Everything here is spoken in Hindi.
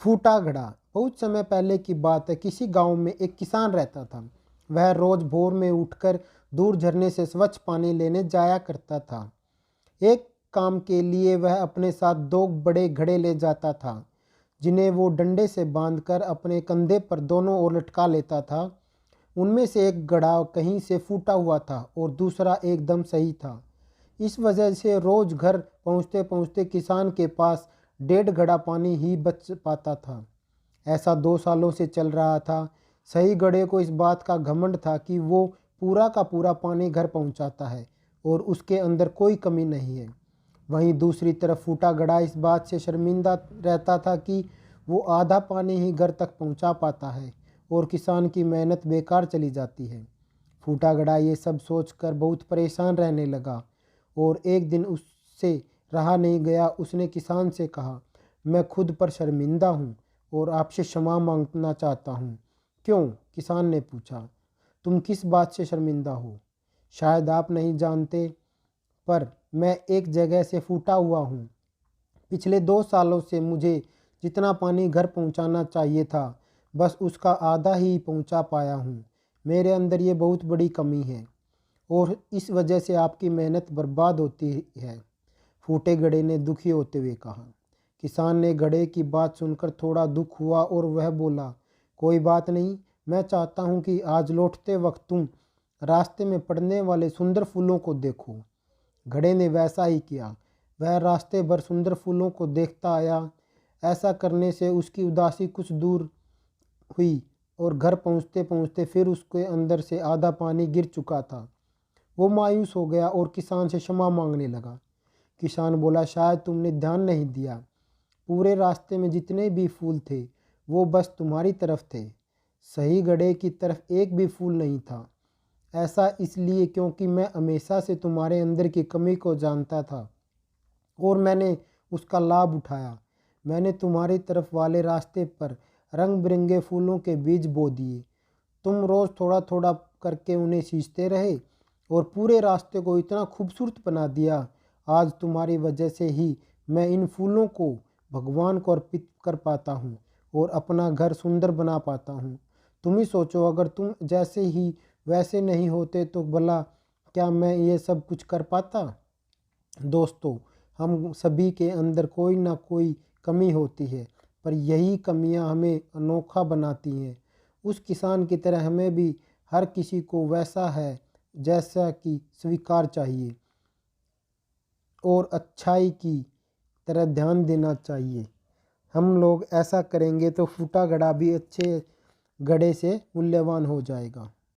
फूटा घड़ा। बहुत समय पहले की बात है। किसी गांव में एक किसान रहता था। वह रोज भोर में उठकर दूर झरने से स्वच्छ पानी लेने जाया करता था। एक काम के लिए वह अपने साथ दो बड़े घड़े ले जाता था, जिन्हें वो डंडे से बांधकर अपने कंधे पर दोनों ओर लटका लेता था। उनमें से एक घड़ा कहीं से फूटा हुआ था और दूसरा एकदम सही था। इस वजह से रोज घर पहुंचते पहुंचते किसान के पास 1.5 घड़ा पानी ही बच पाता था। ऐसा 2 सालों से चल रहा था। सही घड़े को इस बात का घमंड था कि वो पूरा का पूरा पानी घर पहुंचाता है और उसके अंदर कोई कमी नहीं है। वहीं दूसरी तरफ फूटा घड़ा इस बात से शर्मिंदा रहता था कि वो आधा पानी ही घर तक पहुंचा पाता है और किसान की मेहनत बेकार चली जाती है। फूटा घड़ा ये सब सोचकर बहुत परेशान रहने लगा और एक दिन उससे रहा नहीं गया। उसने किसान से कहा, मैं खुद पर शर्मिंदा हूँ और आपसे क्षमा मांगना चाहता हूँ। क्यों? किसान ने पूछा। तुम किस बात से शर्मिंदा हो? शायद आप नहीं जानते, पर मैं एक जगह से फूटा हुआ हूँ। पिछले 2 सालों से मुझे जितना पानी घर पहुँचाना चाहिए था, बस उसका आधा ही पहुँचा पाया हूँ। मेरे अंदर ये बहुत बड़ी कमी है और इस वजह से आपकी मेहनत बर्बाद होती है। फूटे घड़े ने दुखी होते हुए कहा। किसान ने घड़े की बात सुनकर थोड़ा दुख हुआ और वह बोला, कोई बात नहीं, मैं चाहता हूँ कि आज लौटते वक्त तुम रास्ते में पड़ने वाले सुंदर फूलों को देखो। घड़े ने वैसा ही किया। वह रास्ते भर सुंदर फूलों को देखता आया। ऐसा करने से उसकी उदासी कुछ दूर हुई और घर पहुँचते पहुँचते फिर उसके अंदर से आधा पानी गिर चुका था। वो मायूस हो गया और किसान से क्षमा मांगने लगा। किसान बोला, शायद तुमने ध्यान नहीं दिया। पूरे रास्ते में जितने भी फूल थे वो बस तुम्हारी तरफ थे। सही घड़े की तरफ एक भी फूल नहीं था। ऐसा इसलिए क्योंकि मैं हमेशा से तुम्हारे अंदर की कमी को जानता था और मैंने उसका लाभ उठाया। मैंने तुम्हारी तरफ वाले रास्ते पर रंग बिरंगे फूलों के बीज बो दिए। तुम रोज़ थोड़ा थोड़ा करके उन्हें सींचते रहे और पूरे रास्ते को इतना खूबसूरत बना दिया। आज तुम्हारी वजह से ही मैं इन फूलों को भगवान को अर्पित कर पाता हूँ और अपना घर सुंदर बना पाता हूँ। तुम ही सोचो, अगर तुम जैसे ही वैसे नहीं होते तो भला क्या मैं ये सब कुछ कर पाता? दोस्तों, हम सभी के अंदर कोई ना कोई कमी होती है, पर यही कमियां हमें अनोखा बनाती हैं। उस किसान की तरह हमें भी हर किसी को वैसा है जैसा कि स्वीकार चाहिए और अच्छाई की तरह ध्यान देना चाहिए। हम लोग ऐसा करेंगे तो फूटा घड़ा भी अच्छे घड़े से मूल्यवान हो जाएगा।